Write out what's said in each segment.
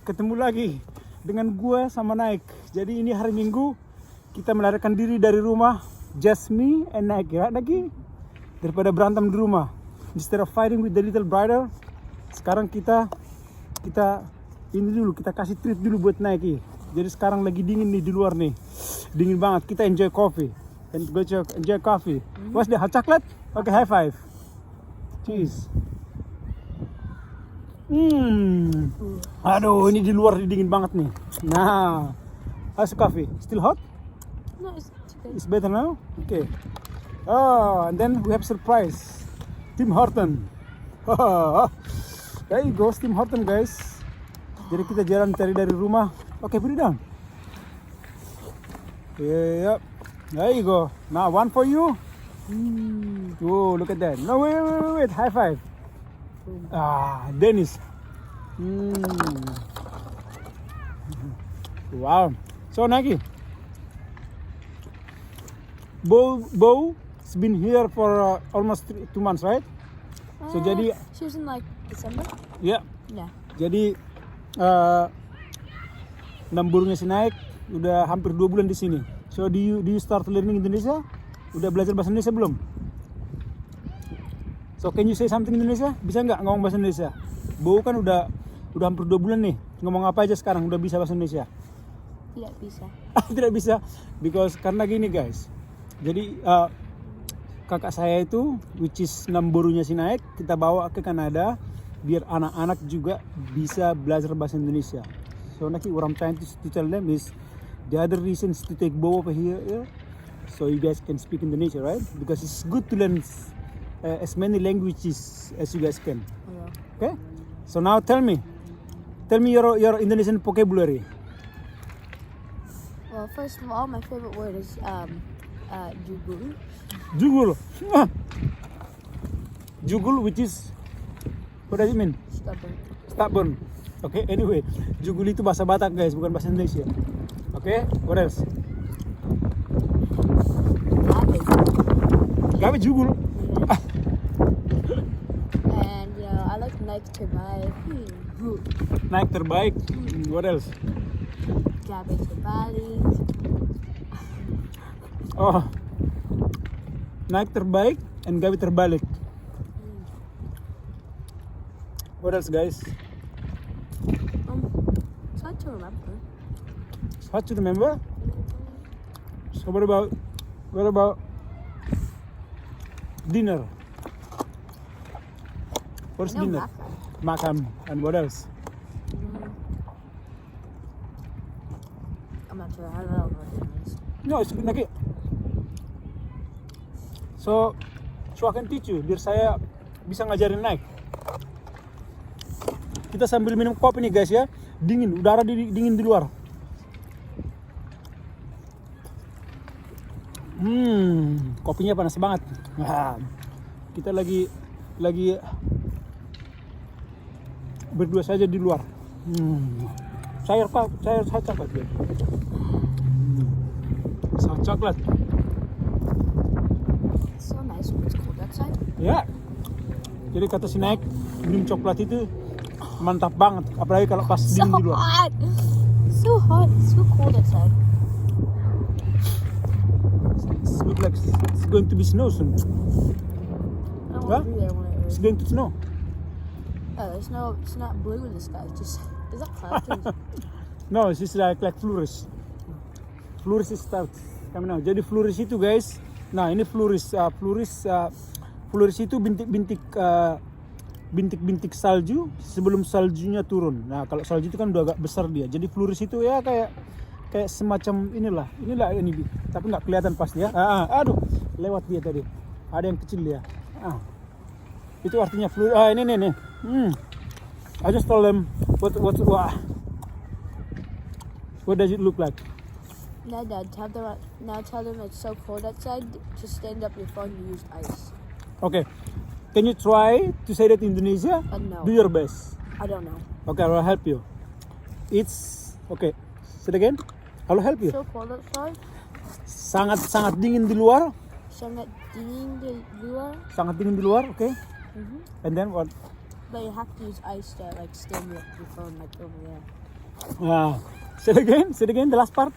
Ketemu lagi dengan gue sama Naik. Jadi ini hari Minggu, kita melarikan diri dari rumah, just me and Naik ya lagi, daripada berantem di rumah. Instead of fighting with the little brother, sekarang kita ini dulu, kita kasih treat dulu buat Naik. Jadi sekarang lagi dingin nih di luar nih, dingin banget. Kita enjoy coffee, enjoy coffee. What's the hot chocolate? Okay, high five. Cheers. Aduh, ini di luar dingin banget nih. Nah, how's the coffee? Still hot? No, it's okay. It's better now? Okay. Oh, and then we have surprise. Tim Horton. There you go, Tim Horton guys. Jadi kita jalan dari rumah. Okay, put it down. Yep. There you go. Now one for you. Oh, look at that. No, wait. High five. Dennis. Wow. So Naki, Bo's been here for almost 2 months, right? So jadi, she was in like December. yeah. Yeah. Jadi burungnya si Naik udah hampir 2 bulan di sini. So do you start learning Indonesia? Udah belajar bahasa Indonesia belum? So can you say something Indonesia? Bisa nggak ngomong bahasa Indonesia? Bo kan udah hampir 2 bulan nih. Ngomong apa aja sekarang udah bisa bahasa Indonesia? Tidak bisa. Tidak bisa, because karena gini guys. Jadi kakak saya itu, which is namburunya si Naik, kita bawa ke Kanada biar anak-anak juga bisa belajar bahasa Indonesia. So Naki, what I'm trying to tell them is the other reasons to take Bo over here, so you guys can speak Indonesia, right? Because it's good to learn as many languages as you guys can. Yeah. Okay? So now tell me your Indonesian vocabulary. Well, first of all, my favorite word is jugul. Jugul. Jugul, which is, what does it mean? Stubborn. Stubborn. Okay, anyway, jugul itu bahasa Batak guys, bukan bahasa Indonesia. Okay, what else? Gabe jugul. And I like Naik terbaik. Naik terbaik. What else? Gabe terbalik. Oh, Naik terbaik and Gabi terbalik. What else guys? It's hard to remember. Hard to remember. So what about dinner? What's I know dinner? Makan. And what else? I'm not sure. I don't know what it is. No, it's Naki. So I can teach you, biar saya bisa ngajarin Naik. Kita sambil minum kopi nih guys ya. Dingin, udara dingin di luar. Kopinya panas banget. Nah, kita lagi berdua saja di luar. Cair coklat ya. Hot coklat. It's so nice when it's cold outside. Ya. Jadi kata si Naik, minum coklat itu mantap banget, apalagi kalau pas So dingin di luar. hot. So hot. It's so cold outside. It looks like it's going to be snow soon. I don't Huh? want to be there when it It's rains. going to snow. There's no. It's not blue in the sky. It's just. Is that clouds? No, it's just like flourish. Flourish start coming out. Jadi flourish itu guys. Nah ini flourish. Flourish itu bintik-bintik salju sebelum saljunya turun. Nah kalau salju itu kan udah agak besar dia. Jadi flourish itu ya kayak semacam inilah ini. Tapi nggak kelihatan pasti ya. Aduh, lewat dia tadi. Ada yang kecil dia. Itu artinya flourish. Ini nih. I just told them what does it look like? No, Dad. Tell them it's so cold outside. Just stand up your phone and use ice. Okay. Can you try to say that in Indonesia? No. Do your best. I don't know. Okay, I will help you. It's okay. Say it again. I will help you. So cold outside. Sangat dingin di luar. Sangat dingin di luar. Sangat dingin di luar. Okay. And then what? But you have to use ice to like stand up your phone like over there. Say it again, the last part.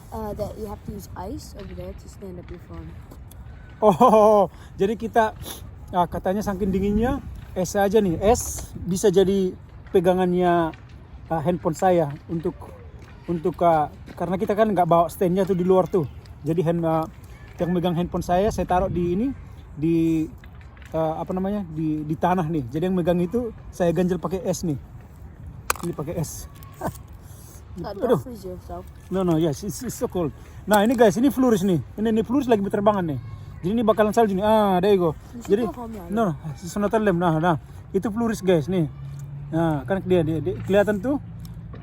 That you have to use ice over there to stand up your phone. Oh, jadi kita katanya saking dinginnya es aja nih. Es bisa jadi pegangannya handphone saya untuk karena kita kan nggak bawa standnya tuh di luar tuh. Jadi yang megang handphone saya taruh di ini di di tanah nih. Jadi yang megang itu saya ganjel pakai es nih. Ini pakai es. Don't freeze yourself. No, yes, it's so cold. Nah ini guys, ini Floris nih. Ini Floris lagi berterbangan nih. Jadi ini bakalan salju nih. There you go. Jadi, no, Sonata Lem. Nah, itu Floris guys nih. Nah, kan dia kelihatan tuh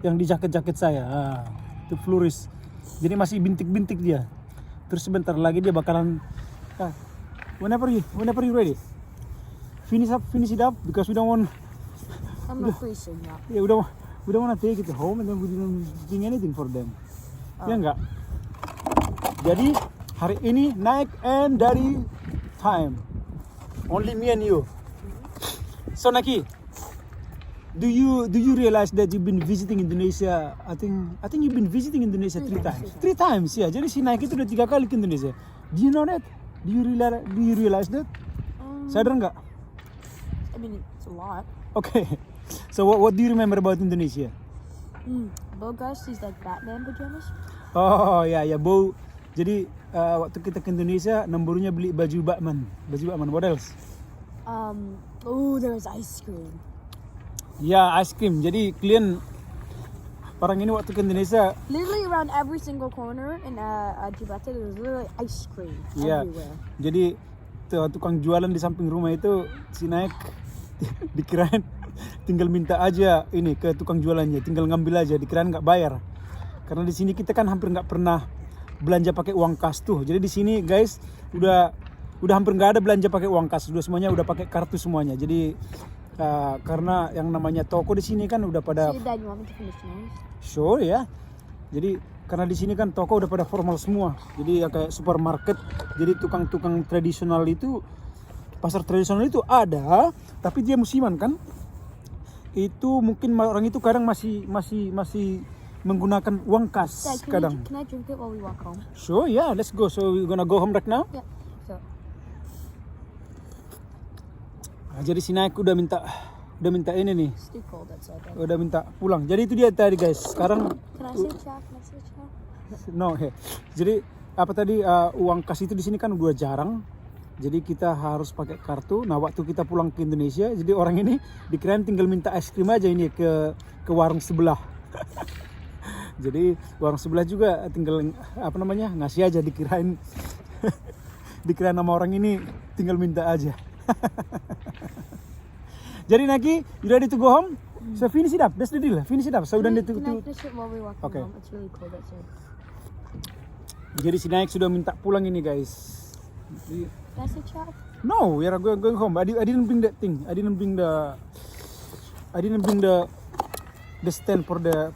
yang di jaket saya. Itu Floris. Jadi masih bintik-bintik dia. Terus sebentar lagi dia bakalan. Whenever you ready, finish it up because we don't want. I'm not freezing now. Yeah, we don't want to take it home and then we didn't bring anything for them. Ya enggak? Jadi hari ini naik and dari time. Only me and you. So Naki, do you realize that you've been visiting Indonesia? I think you've been visiting Indonesia 3 times. 3 times ya. Jadi si Naki itu udah 3 kali ke Indonesia. Do you know that? Do you realize that? Sadar nggak? I mean, it's a lot. Okay. So what do you remember about Indonesia? Bogas, he's like Batman pajamas. Oh ya Bo. Jadi waktu kita ke Indonesia, nombornya beli baju Batman. What else? There was ice cream. Ya ice cream. Jadi kalian orang ini waktu ke Indonesia. Literally around every single corner in Jibata, there was literally ice cream everywhere. Jadi tukang jualan di samping rumah itu si naik dikirain tinggal minta aja ini ke tukang jualannya, tinggal ngambil aja, dikirain nggak bayar. Karena di sini kita kan hampir nggak pernah belanja pakai uang kas tuh. Jadi di sini guys udah hampir nggak ada belanja pakai uang kas, semuanya udah pakai kartu semuanya. Jadi karena yang namanya toko di sini kan udah pada. Dad, you want me to finish now? Sure ya. Jadi karena di sini kan toko udah pada formal semua. Jadi ya kayak supermarket. Jadi tukang-tukang tradisional itu, pasar tradisional itu ada, tapi dia musiman kan. Itu mungkin orang itu kadang masih menggunakan uang kas. Dad, kadang. Can I drink it while we walk home? Sure, yeah, let's go. So we're gonna go home right now. Yeah. So. Nah, jadi si Naik udah minta ini nih. It's too cold outside. Dad. Udah minta pulang. Jadi itu dia tadi guys. Sekarang. Can I say ciao? No, jadi apa tadi uang kas itu di sini kan udah jarang. Jadi kita harus pakai kartu. Nah waktu kita pulang ke Indonesia, jadi orang ini dikirain tinggal minta es krim aja ini ke warung sebelah. Jadi warung sebelah juga tinggal ngasih aja, dikirain dikirain nama orang ini tinggal minta aja. Jadi Naki, you ready to go home? So finish it up. That's the deal. Finish it up. So Can I finish it while we walk Okay. home? It's really cold outside. Jadi si Naik sudah minta pulang ini guys. Can I say ciao? No, we are going home. I didn't bring that thing. I didn't bring the stand for the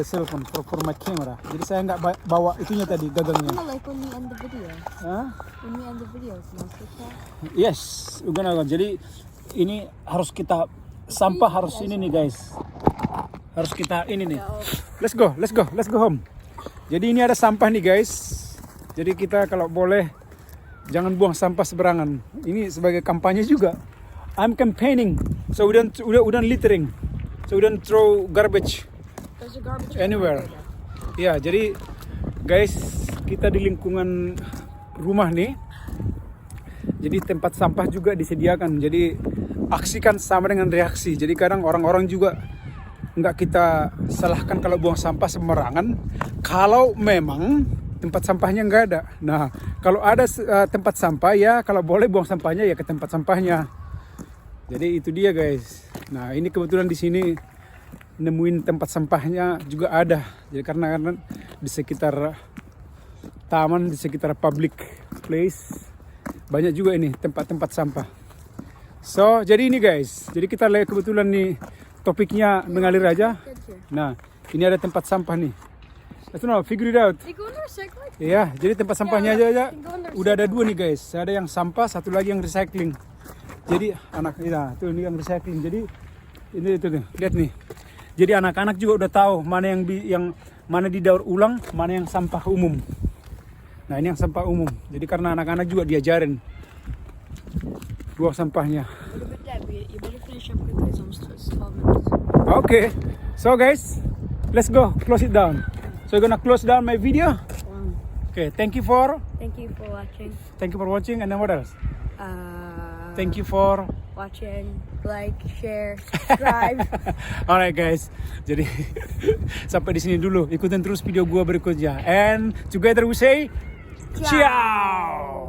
cell phone for my camera. Jadi saya nggak bawa itunya tadi, gagangnya. No, like when we end the video. Huh? When we end the video, can I say ciao? Yes, we're gonna go. Jadi ini harus kita sampah harus ini nih guys. Harus kita ini nih. Let's go home. Jadi ini ada sampah nih guys. Jadi kita kalau boleh jangan buang sampah sembarangan. Ini sebagai kampanye juga. I'm campaigning, so we don't littering, so we don't throw garbage There's a garbage anywhere. Ya, jadi guys, kita di lingkungan rumah nih. Jadi tempat sampah juga disediakan. Jadi aksikan sama dengan reaksi. Jadi kadang orang-orang juga nggak kita salahkan kalau buang sampah sembarangan. Kalau memang tempat sampahnya nggak ada. Nah, kalau ada tempat sampah ya, kalau boleh buang sampahnya ya ke tempat sampahnya. Jadi itu dia guys. Nah ini kebetulan di sini nemuin tempat sampahnya juga ada. Jadi karena di sekitar taman, di sekitar public place banyak juga ini tempat-tempat sampah. So jadi ini guys. Jadi kita lihat kebetulan nih topiknya mengalir aja. Nah ini ada tempat sampah nih. Let's figure it out. Iya, jadi tempat sampahnya aja udah ada 2 nih guys. Ada yang sampah, satu lagi yang recycling. Jadi anak tuh ini yang recycling. Jadi ini itu nih, lihat nih. Jadi anak-anak juga udah tahu mana yang mana didaur ulang, mana yang sampah umum. Nah ini yang sampah umum. Jadi karena anak-anak juga diajarin buang sampahnya. You better finish up quickly. It's almost 12 minutes. Okay, so guys, let's go close it down. So we're gonna close down my video. Okay, thank you for watching. Thank you for watching, and then what else? Thank you for Watching, like, share, subscribe. Alright guys, jadi sampai di sini dulu. Ikutin terus video gua berikutnya. And together we say, ciao.